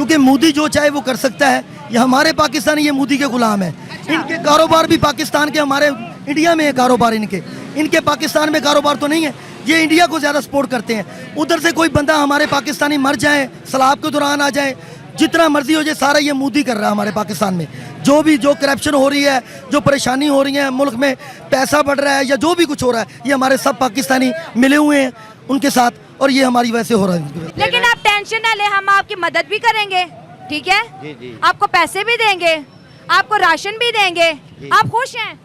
क्योंकि मोदी जो चाहे वो कर सकता है। ये हमारे पाकिस्तानी ये मोदी के गुलाम है। इनके कारोबार भी पाकिस्तान के, हमारे इंडिया में है कारोबार इनके पाकिस्तान में कारोबार तो नहीं है। ये इंडिया को ज़्यादा सपोर्ट करते हैं। उधर से कोई बंदा हमारे पाकिस्तानी मर जाए, सैलाब के दौरान आ जाए, जितना मर्जी हो जाए, सारा ये मोदी कर रहा है हमारे पाकिस्तान में। जो करप्शन हो रही है, जो परेशानी हो रही है मुल्क में, पैसा बढ़ रहा है या जो भी कुछ हो रहा है, ये हमारे सब पाकिस्तानी मिले हुए हैं उनके साथ, और ये हमारी वैसे हो रहा है। लेकिन आप टेंशन ना ले, हम आपकी मदद भी करेंगे, ठीक है? जी। आपको पैसे भी देंगे, आपको राशन भी देंगे। आप खुश हैं?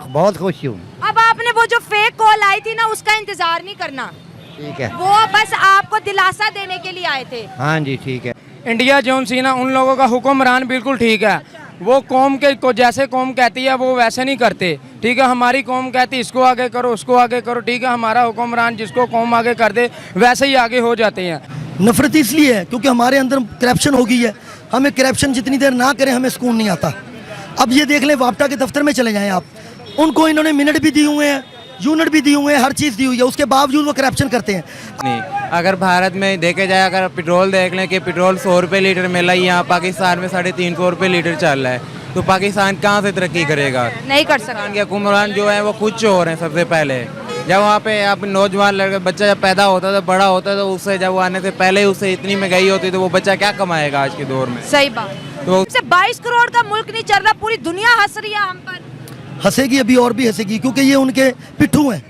बहुत खुश हूँ। अब आपने वो जो फेक कॉल आई थी ना, उसका इंतजार नहीं करना, ठीक है? वो बस आपको दिलासा देने के लिए आए थे। हाँ जी, ठीक है। इंडिया जोन सी ना, उन लोगों का हुक्मरान बिल्कुल ठीक है। वो कौम के को जैसे कौम कहती है वो वैसे नहीं करते, ठीक है? हमारी कौम कहती है इसको आगे करो, उसको आगे करो, ठीक है? हमारा हुक्मरान जिसको कौम आगे कर दे वैसे ही आगे हो जाते हैं। नफरत इसलिए है क्योंकि हमारे अंदर करप्शन हो गई है। हमें करप्शन जितनी देर ना करें हमें सुकून नहीं आता। अब ये देख लें, वापटा के दफ्तर में चले जाएं आप, उनको इन्होंने मिनट भी दिए हुए हैं, यूनिट भी दिए हुए हैं, हर चीज़ दी हुई है, उसके बावजूद वो करप्शन करते हैं। नहीं, अगर भारत में देखे जाए, अगर पेट्रोल देख लें कि पेट्रोल 100 रुपये लीटर मिल रहा है, यहाँ पाकिस्तान में 350 रुपये लीटर चल रहा है, तो पाकिस्तान कहाँ से तरक्की करेगा? नहीं कर सकता। के हुक्मरान जो है वो खुद चोर हैं। सबसे पहले जब वहाँ पे आप नौजवान लड़का बच्चा जब पैदा होता था, बड़ा होता था, तो उससे जब वो आने से पहले उससे इतनी महंगाई होती तो वो बच्चा क्या कमाएगा आज के दौर में? सही बात। तो 22 करोड़ का मुल्क नहीं चल रहा, पूरी दुनिया हंस रही है हम पर। हंसेगी, अभी और भी हंसेगी, क्योंकि ये उनके पिट्ठू हैं।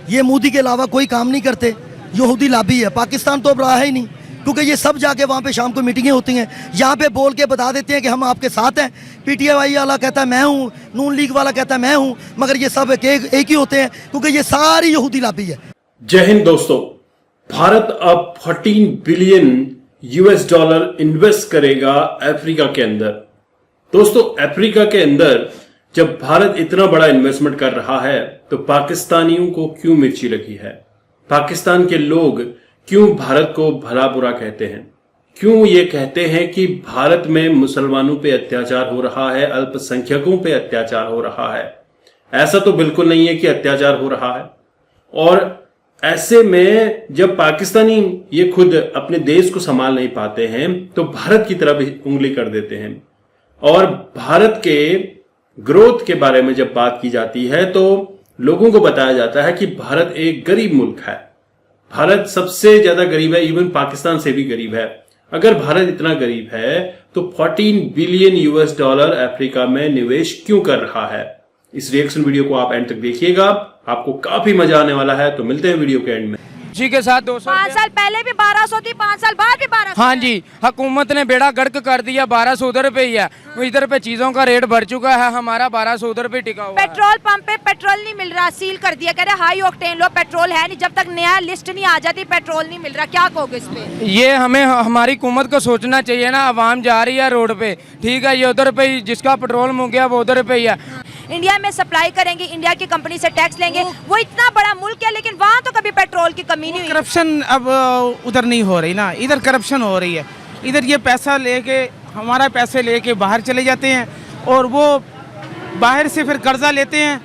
ये मोदी के अलावा कोई काम नहीं करते। यहूदी लाबी है। पाकिस्तान तो अब रहा ही नहीं, क्योंकि ये सब जाके वहाँ पे शाम को मीटिंगें होती हैं, यहाँ पे बोल के बता देते हैं कि हम आपके साथ हैं। पीटीआई वाला कहता है मैं हूँ, नून लीग वाला कहता है मैं हूँ, मगर ये सब एक ही होते हैं, क्योंकि ये सारी यहूदी लाबी है। जय हिंद दोस्तों। भारत अब 14 बिलियन US डॉलर इन्वेस्ट करेगा अफ्रीका के अंदर। दोस्तों, अफ्रीका के अंदर जब भारत इतना बड़ा इन्वेस्टमेंट कर रहा है तो पाकिस्तानियों को क्यों मिर्ची लगी है? पाकिस्तान के लोग क्यों भारत को भला बुरा कहते हैं? क्यों ये कहते हैं कि भारत में मुसलमानों पे अत्याचार हो रहा है, अल्पसंख्यकों पे अत्याचार हो रहा है? ऐसा तो बिल्कुल नहीं है कि अत्याचार हो रहा है। और ऐसे में जब पाकिस्तानी ये खुद अपने देश को संभाल नहीं पाते हैं तो भारत की तरफ उंगली कर देते हैं। और भारत के ग्रोथ के बारे में जब बात की जाती है तो लोगों को बताया जाता है कि भारत एक गरीब मुल्क है। भारत सबसे ज्यादा गरीब है, इवन पाकिस्तान से भी गरीब है। अगर भारत इतना गरीब है तो 14 बिलियन US डॉलर अफ्रीका में निवेश क्यों कर रहा है? इस रिएक्शन वीडियो को आप एंड तक देखिएगा, आपको काफी मजा आने वाला है। तो मिलते हैं वीडियो के एंड में। जी के साथ 200 5 साल पहले भी 1200 थी, 5 साल बाद भी 1200। हाँ जी, हुकूमत ने बेड़ा गर्क कर दिया। 1200 उधर पे ही है, इधर पे चीजों का रेट बढ़ चुका है, हमारा 1200 उधर पे टिका हुआ है। पेट्रोल पंप पे पेट्रोल नहीं मिल रहा, सील कर दिया, कह रहे हाई ऑक्टेन लो, पेट्रोल है नहीं। जब तक नया लिस्ट नहीं आ जाती पेट्रोल नहीं मिल रहा, क्या कहोगे इस पे? ये हमें हमारी हुकूमत को सोचना चाहिए ना। आवाम जा रही है रोड पे, ठीक है? ये उधर पे ही, जिसका पेट्रोल मुँक गया वो उधर पे ही है। इंडिया में सप्लाई करेंगे, इंडिया की कंपनी से टैक्स लेंगे, वो इतना बड़ा मुल्क है, लेकिन वहाँ तो कभी पेट्रोल की कमी नहीं हुई। करप्शन अब उधर नहीं हो रही ना, इधर करप्शन हो रही है। इधर ये पैसा लेके, हमारा पैसे लेके बाहर चले जाते हैं और वो बाहर से फिर कर्जा लेते हैं।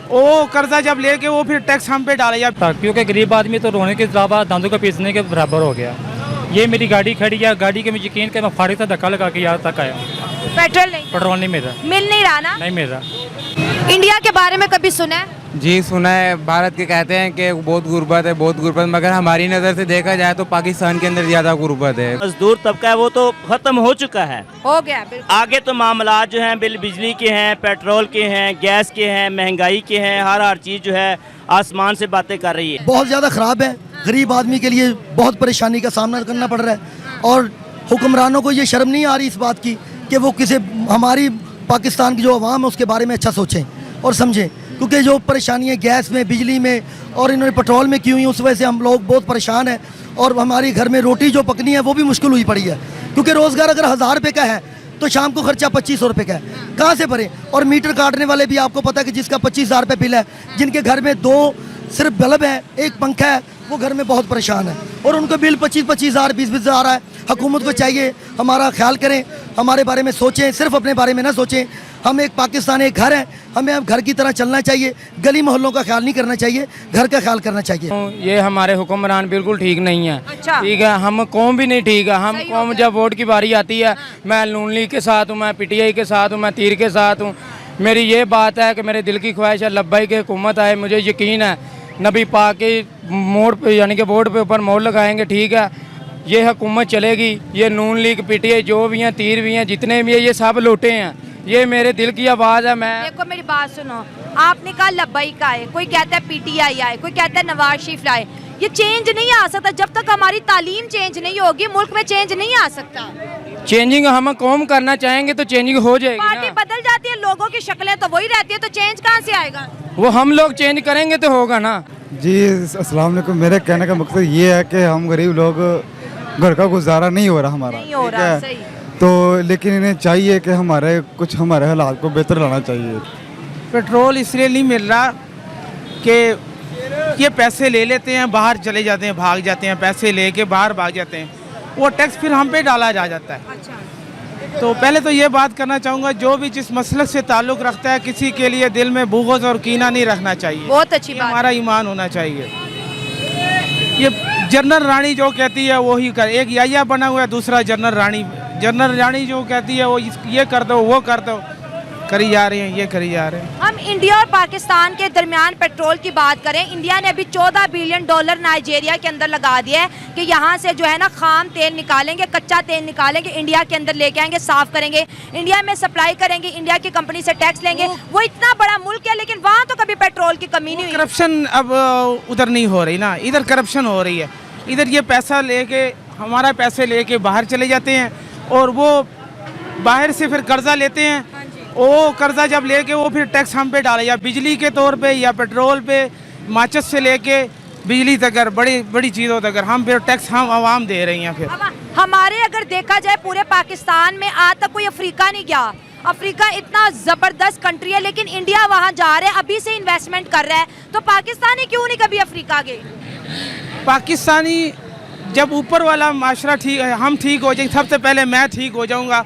वो कर्जा जब लेके वो फिर टैक्स हम पे डाले जाता है। क्योंकि गरीब आदमी तो रोने के अलावा दांतों का पीसने के बराबर हो गया। ये मेरी गाड़ी खड़ी है, गाड़ी के मैं यकीन कर मैं फाड़ी से धक्का लगा के यहाँ तक आया। पेट्रोल नहीं मिल रहा। मिल नहीं रहा ना? नहीं मिल रहा। इंडिया के बारे में कभी सुना है? जी सुना है। भारत के कहते हैं कि बहुत गुर्बत है, बहुत गुर्बत, मगर हमारी नज़र से देखा जाए तो पाकिस्तान के अंदर ज़्यादा गुर्बत है। मजदूर तबका है वो तो खत्म हो चुका है, हो गया। आगे तो मामला जो हैं बिजली के हैं, पेट्रोल के हैं, गैस के हैं, महंगाई के हैं, हर चीज़ जो है आसमान से बातें कर रही है। बहुत ज़्यादा ख़राब है। गरीब आदमी के लिए बहुत परेशानी का सामना करना पड़ रहा है। और हुक्मरानों को ये शर्म नहीं आ रही इस बात की कि वो किसी हमारी पाकिस्तान की जो अवाम है उसके बारे में अच्छा सोचें और समझें, क्योंकि जो परेशानियाँ गैस में, बिजली में और इन्होंने पेट्रोल में की हुई, उस वजह से हम लोग बहुत परेशान हैं। और हमारी घर में रोटी जो पकनी है वो भी मुश्किल हुई पड़ी है, क्योंकि रोज़गार अगर 1000 रुपये का है तो शाम को खर्चा 2500 रुपये का है, कहाँ से भरें? और मीटर काटने वाले भी आपको पता है कि जिसका 25,000 रुपये बिल है, जिनके घर में 2 सिर्फ बल्ब है, 1 पंखा है, वो घर में बहुत परेशान है और उनको बिल 25,000 20,000 आ रहा है। हुकूमत को चाहिए हमारा ख्याल करें, हमारे बारे में सोचें, सिर्फ अपने बारे में ना सोचें, हम एक पाकिस्तान एक घर है, हमें अब घर की तरह चलना चाहिए, गली मोहल्लों का ख्याल नहीं करना चाहिए, घर का ख्याल करना चाहिए। ये हमारे हुक्मरान बिल्कुल ठीक नहीं है। अच्छा। ठीक है, हम कौम भी नहीं ठीक है। हम कौम जब वोट की बारी आती है, मैं नून लीग के साथ हूँ, मैं पीटीआई के साथ हूँ, मैं तीर के साथ हूँ। मेरी ये बात है कि मेरे दिल की ख्वाहिश है लब्बाई की हुकूमत आए। मुझे यकीन है नबी पाक के मोड़ पे यानी कि वोट पे ऊपर मोड़ लगाएंगे, ठीक है, ये हुकूमत चलेगी। ये नून लीग पीटीआई जो भी हैं, तीर भी हैं, जितने भी हैं, ये सब लौटे हैं। ये मेरे दिल की आवाज़ है। मैं देखो मेरी बात सुनो, आपने कहा लब्बाई का है, कोई कहता है पीटीआई आए, कोई कहता है नवाज शरीफ लाए। ये चेंज नहीं आ सकता जब तक हमारी तालीम चेंज नहीं होगी, मुल्क में चेंज नहीं आ सकता। चेंजिंग हम कौम करना चाहेंगे तो चेंजिंग हो जाएगी पार्टी ना। बदल जाती है, लोगों की शक्लें तो वही रहती है, तो चेंज कहाँ से आएगा? वो हम लोग चेंज करेंगे तो होगा ना। जी अस्सलाम वालेकुम। मेरे कहने का मकसद ये है कि हम गरीब लोग घर का गुजारा नहीं हो रहा हमारा, नहीं हो ठीक रहा, है? सही। तो लेकिन इन्हें चाहिए कि हमारे हालात को बेहतर लाना चाहिए। पेट्रोल इसलिए नहीं मिल रहा कि ये पैसे ले लेते हैं, बाहर चले जाते हैं, भाग जाते हैं, पैसे लेके बाहर भाग जाते हैं, वो टैक्स फिर हम पे डाला जाता है। अच्छा। तो पहले तो ये बात करना चाहूँगा, जो भी जिस मसलक से ताल्लुक़ रखता है, किसी के लिए दिल में बुग़्ज़ और कीना नहीं रखना चाहिए। बहुत अच्छी ये बात हमारा ईमान होना चाहिए। ये जनरल रानी जो कहती है वो ही कर, एक याया बना हुआ है, दूसरा जनरल रानी। जनरल रानी जो कहती है वो ये कर दो, वो कर दो, करी जा रहे हैं, ये करी जा रहे हैं। हम इंडिया और पाकिस्तान के दरमियान पेट्रोल की बात करें, इंडिया ने अभी $14 बिलियन नाइजीरिया के अंदर लगा दिया है कि यहाँ से जो है ना खाम तेल निकालेंगे, कच्चा तेल निकालेंगे, इंडिया के अंदर लेके आएंगे, साफ करेंगे, इंडिया में सप्लाई करेंगे, इंडिया की कंपनी से टैक्स लेंगे। वो इतना बड़ा मुल्क है, लेकिन वहाँ तो कभी पेट्रोल की कमी नहीं हुई। करप्शन अब उधर नहीं हो रही ना, इधर करप्शन हो रही है। इधर ये पैसा लेके, हमारा पैसे लेके बाहर चले जाते हैं, और वो बाहर से फिर कर्जा लेते हैं। वो कर्जा जब लेके वो फिर टैक्स हम पे डाले, या बिजली के तौर पे, या पेट्रोल पे, माचिस से लेके बिजली तक, बड़ी बड़ी चीज़ों तक हम फिर टैक्स हम आवाम दे रही हैं। फिर अब हमारे अगर देखा जाए पूरे पाकिस्तान में आज तक कोई अफ्रीका नहीं गया। अफ्रीका इतना ज़बरदस्त कंट्री है, लेकिन इंडिया वहाँ जा रहा है, अभी से इन्वेस्टमेंट कर रहा है। तो पाकिस्तानी क्यों नहीं कभी अफ्रीका गए? पाकिस्तानी जब ऊपर वाला माशरा ठीक, हम ठीक हो जाएंगे, सबसे पहले मैं ठीक हो जाऊंगा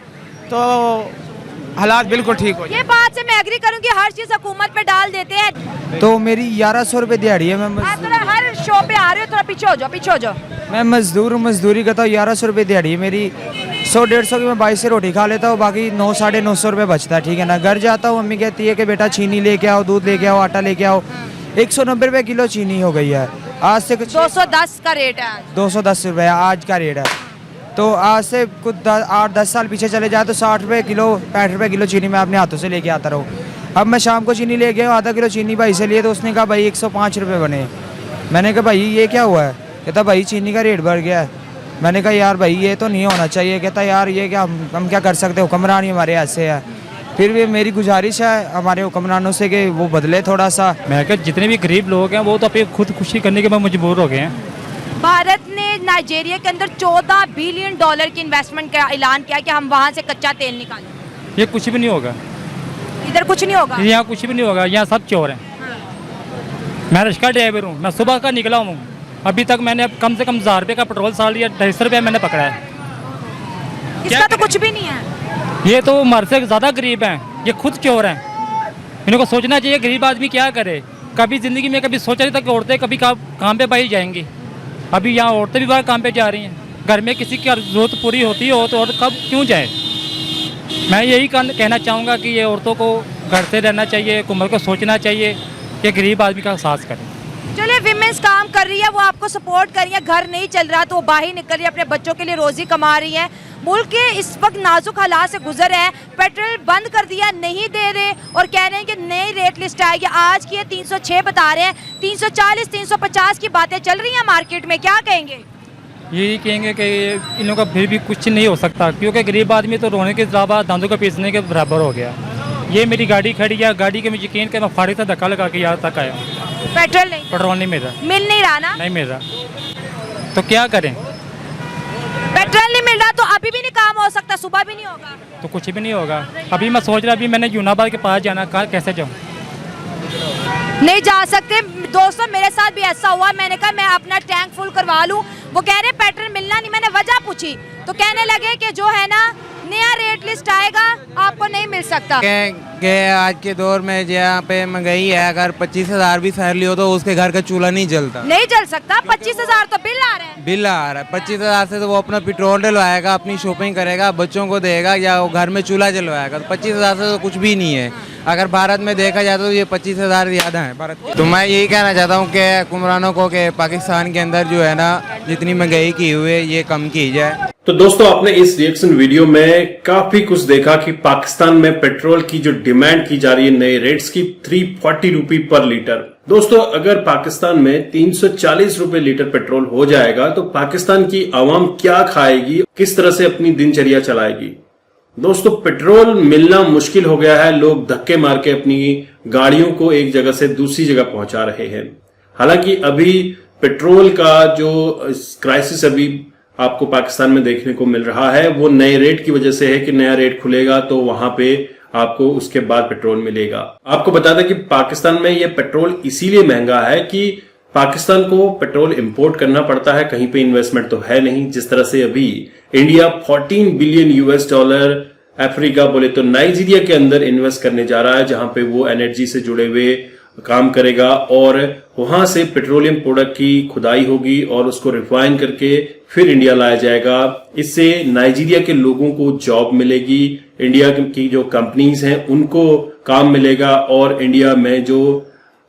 तो हालात बिल्कुल ठीक हो जाएंगे। ये बात से मैं एग्री करूंगी, हर चीज़ हुकूमत पे डाल देते हैं। तो मेरी 1100 रुपये दिहाड़ी है। मैं आप थोड़ा हर शो पे आ रहे हो, थोड़ा पीछे हो जाओ, पीछे हो जाओ। मैं मजदूर हूँ, मजदूरी करता हूँ। 1100 रुपये दिहाड़ी है मेरी। 100-150 की मैं 22 से रोटी खा लेता हूँ, बाकी 900-950 रुपये बचता है, ठीक है ना। घर जाता हूँ, मम्मी कहती है कि बेटा चीनी लेके आओ, दूध लेके आओ, आटा लेके आओ। 190 रुपये किलो चीनी हो गई है आज से। कुछ 210 का रेट है, 210 रुपये आज का रेट है। तो आज से कुछ 8-10 साल पीछे चले जाए तो 60 रुपये किलो, 65 रुपये किलो चीनी मैं अपने हाथों से लेके आता रहूँ। अब मैं शाम को चीनी ले गया, आधा किलो चीनी भाई से लिए, तो उसने कहा भाई 105 रुपये बने। मैंने कहा भाई ये क्या हुआ है? कहता भाई चीनी का रेट बढ़ गया है। मैंने कहा यार भाई ये तो नहीं होना चाहिए। कहता यार ये क्या, हम क्या कर सकते, हुक्मरान ही हमारे ऐसे है। फिर भी मेरी गुजारिश है हमारे हुक्मरानों से कि वो बदले थोड़ा सा। मैं क्या, जितने भी गरीब लोग हैं वो तो अपनी खुदकुशी करने के बाद मजबूर हो गए हैं। भारत ने नाइजीरिया के अंदर $14 बिलियन की इन्वेस्टमेंट का ऐलान किया कि हम वहाँ से कच्चा तेल निकालें। ये कुछ भी नहीं होगा, इधर कुछ नहीं होगा, यहाँ कुछ भी नहीं होगा, यहाँ सब चोर हैं। मैं रिक्शा ड्राइवर हूँ, मैं सुबह का निकला हूँ, अभी तक मैंने कम से कम 1000 रुपये का पेट्रोल साल लिया, 250 रुपये मैंने पकड़ा है। इसका तो कुछ भी नहीं है। ये तो हमारे से ज़्यादा गरीब हैं, ये खुद चोर हैं। इनको सोचना चाहिए गरीब आदमी क्या करे। कभी ज़िंदगी में कभी सोचा नहीं था कि औरतें कभी काम पे बाहर जाएंगी। अभी यहाँ औरतें भी बाहर काम पे जा रही हैं। घर में किसी की ज़रूरत पूरी होती हो तो औरत कब क्यों जाए। मैं यही कहना चाहूँगा कि ये औरतों को घर से रहना चाहिए, हुकूमत को सोचना चाहिए कि गरीब आदमी का एहसास करें। चलिए विमेंस काम कर रही है, वो आपको सपोर्ट कर रही है, घर नहीं चल रहा तो वो बाहर निकल रही है, अपने बच्चों के लिए रोजी कमा रही है। मुल्क के इस वक्त नाजुक हालात से गुजर है, पेट्रोल बंद कर दिया, नहीं दे रहे और कह रहे हैं कि नई रेट लिस्ट आएगी। आज की 306 बता रहे हैं, 340-350 की बातें चल रही हैं मार्केट में, क्या कहेंगे? यही कहेंगे कि इन लोगों का फिर भी कुछ नहीं हो सकता, क्योंकि गरीब आदमी तो रोने के अलावा दांतों को पीसने के बराबर हो गया। ये मेरी गाड़ी खड़ी है, गाड़ी के मैं यकीन कर मैं फाड़ी से धक्का लगा के यहाँ तक आया। पेट्रोल नहीं मिल रहा, मिल नहीं रहा ना, नहीं मिल रहा तो क्या करें। पेट्रोल नहीं मिल रहा तो अभी भी नहीं काम हो सकता, सुबह भी नहीं होगा तो कुछ भी नहीं होगा। अभी मैं सोच रहा, अभी मैंने यूनाबाद के पास जाना, कल कैसे जाऊँ? नहीं जा सकते। दोस्तों मेरे साथ भी ऐसा हुआ, मैंने कहा मैं अपना टैंक फुल करवा लूं, वो कह रहे पेट्रोल मिलना नहीं। मैंने वजह पूछी तो कहने लगे कि जो है ना नया रेट लिस्ट आएगा आपको नहीं मिल सकता। के आज के दौर में जहाँ पे महंगाई है, अगर 25,000 भी सैलरी हो तो उसके घर का चूल्हा नहीं जलता, नहीं जल सकता। 25,000 तो बिल आ रहा है। बिल आ रहा है 25,000 से, तो वो अपना पेट्रोल डलवाएगा, अपनी शॉपिंग करेगा, बच्चों को देगा या वो घर में चूल्हा जलवाएगा। तो 25,000 से तो कुछ भी नहीं है। अगर भारत में देखा जाए तो ये 25,000 ज़्यादा है भारत में। तो मैं यही कहना चाहता हूँ कि हुक्मरानों को कि पाकिस्तान के अंदर जो है ना, जितनी महंगाई की हुई है ये कम की जाए। तो दोस्तों, आपने इस रिएक्शन वीडियो में काफी कुछ देखा कि पाकिस्तान में पेट्रोल की जो डिमांड की जा रही है नए रेट्स की 340 रुपए पर लीटर। दोस्तों, अगर पाकिस्तान में 340 रुपए लीटर पेट्रोल हो जाएगा तो पाकिस्तान की आवाम क्या खाएगी, किस तरह से अपनी दिनचर्या चलाएगी। दोस्तों, पेट्रोल मिलना मुश्किल हो गया है। लोग धक्के मार के अपनी गाड़ियों को एक जगह से दूसरी जगह पहुंचा रहे हैं। हालांकि अभी पेट्रोल का जो क्राइसिस अभी आपको पाकिस्तान में देखने को मिल रहा है वो नए रेट की वजह से है कि नया रेट खुलेगा तो वहां पे आपको उसके बाद पेट्रोल मिलेगा। आपको बता दें कि पाकिस्तान में ये पेट्रोल इसीलिए महंगा है कि पाकिस्तान को पेट्रोल इंपोर्ट करना पड़ता है, कहीं पे इन्वेस्टमेंट तो है नहीं। जिस तरह से अभी India 14 billion US dollar Africa बोले तो नाइजीरिया के अंदर इन्वेस्ट करने जा रहा है, जहां पे वो एनर्जी से जुड़े हुए काम करेगा और वहां से पेट्रोलियम प्रोडक्ट की खुदाई होगी और उसको रिफाइन करके फिर इंडिया लाया जाएगा। इससे नाइजीरिया के लोगों को जॉब मिलेगी, इंडिया की जो कंपनीज हैं उनको काम मिलेगा और इंडिया में जो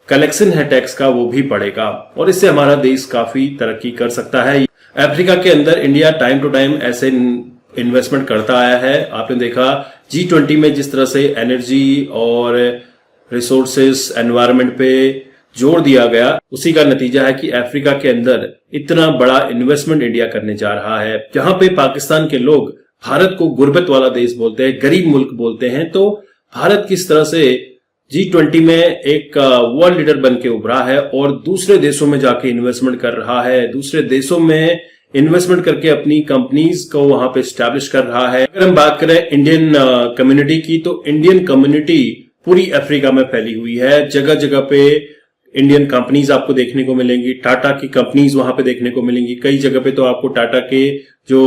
कलेक्शन है टैक्स का वो भी बढ़ेगा और इससे हमारा देश काफी तरक्की कर सकता है। अफ्रीका के अंदर इंडिया टाइम टू टाइम ऐसे इन्वेस्टमेंट करता आया है। आपने देखा G20 में जिस तरह से एनर्जी और रिसोर्सेस एनवायरनमेंट पे जोर दिया गया, उसी का नतीजा है कि अफ्रीका के अंदर इतना बड़ा इन्वेस्टमेंट इंडिया करने जा रहा है। जहां पे पाकिस्तान के लोग भारत को गुर्बत वाला देश बोलते हैं, गरीब मुल्क बोलते हैं, तो भारत किस तरह से G20 में एक वर्ल्ड लीडर बन के उभरा है और दूसरे देशों में जाके इन्वेस्टमेंट कर रहा है, दूसरे देशों में इन्वेस्टमेंट करके अपनी कंपनीज को वहां पे स्टैब्लिश कर रहा है। अगर हम बात करें इंडियन कम्युनिटी की, तो इंडियन कम्युनिटी पूरी अफ्रीका में फैली हुई है। जगह जगह पे इंडियन कंपनीज आपको देखने को मिलेंगी, टाटा की कंपनीज वहां पे देखने को मिलेंगी। कई जगह पे तो आपको टाटा के जो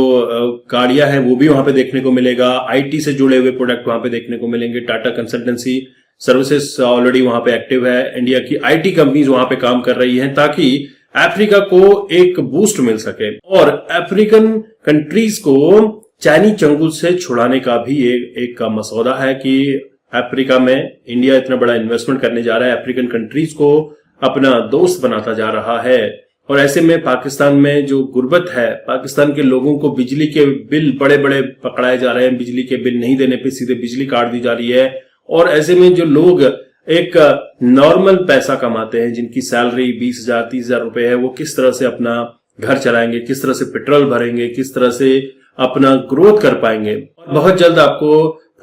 गाड़ियां हैं वो भी वहां पे देखने को मिलेगा। आईटी से जुड़े हुए प्रोडक्ट वहां पे देखने को मिलेंगे। टाटा कंसल्टेंसी सर्विसेज ऑलरेडी वहां पे एक्टिव है। इंडिया की आईटी कंपनीज वहां पे काम कर रही हैं ताकि अफ्रीका को एक बूस्ट मिल सके और अफ्रीकन कंट्रीज को चाइनी चंगुल से छुड़ाने का भी एक मसौदा है कि अफ्रीका में इंडिया इतना बड़ा इन्वेस्टमेंट करने जा रहा है, अफ्रीकन कंट्रीज को अपना दोस्त बनाता जा रहा है। और ऐसे में पाकिस्तान में जो गुर्बत है, पाकिस्तान के लोगों को बिजली के बिल बड़े बड़े पकड़ाए जा रहे हैं, बिजली के बिल नहीं देने पे सीधे बिजली काट दी जा रही है। और ऐसे में जो लोग एक नॉर्मल पैसा कमाते हैं, जिनकी सैलरी 20,000 30,000 रुपए है, वो किस तरह से अपना घर चलाएंगे, किस तरह से पेट्रोल भरेंगे, किस तरह से अपना ग्रोथ कर पाएंगे। बहुत जल्द आपको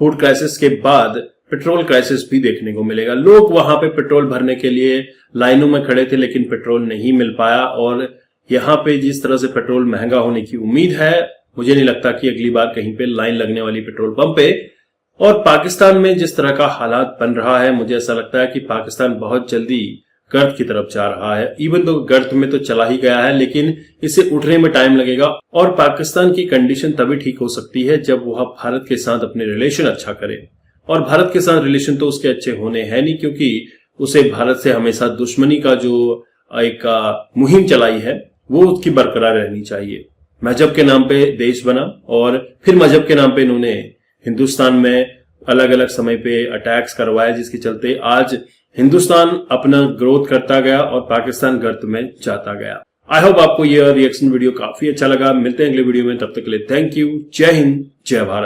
फूड क्राइसिस के बाद पेट्रोल क्राइसिस भी देखने को मिलेगा। लोग वहां पे पेट्रोल भरने के लिए लाइनों में खड़े थे लेकिन पेट्रोल नहीं मिल पाया और यहाँ पे जिस तरह से पेट्रोल महंगा होने की उम्मीद है, मुझे नहीं लगता कि अगली बार कहीं पे लाइन लगने वाली पेट्रोल पंप पे। और पाकिस्तान में जिस तरह का हालात बन रहा है, मुझे ऐसा लगता है कि पाकिस्तान बहुत जल्दी गर्त की तरफ जा रहा है। इवन तो गर्त में तो चला ही गया है लेकिन इसे उठने में टाइम लगेगा और पाकिस्तान की कंडीशन तभी ठीक हो सकती है जब वह भारत के साथ अपने रिलेशन अच्छा करे। और भारत के साथ रिलेशन तो उसके अच्छे होने हैं नहीं, क्योंकि उसे भारत से हमेशा दुश्मनी का जो एक मुहिम चलाई है वो उसकी बरकरार रहनी चाहिए। मजहब के नाम पे देश बना और फिर मजहब के नाम पे इन्होंने हिंदुस्तान में अलग अलग समय पे अटैक्स करवाया, जिसके चलते आज हिंदुस्तान अपना ग्रोथ करता गया और पाकिस्तान गर्त में जाता गया। आई होप आपको यह रिएक्शन वीडियो काफी अच्छा लगा। मिलते हैं अगले वीडियो में, तब तक के लिए थैंक यू। जय हिंद, जय भारत।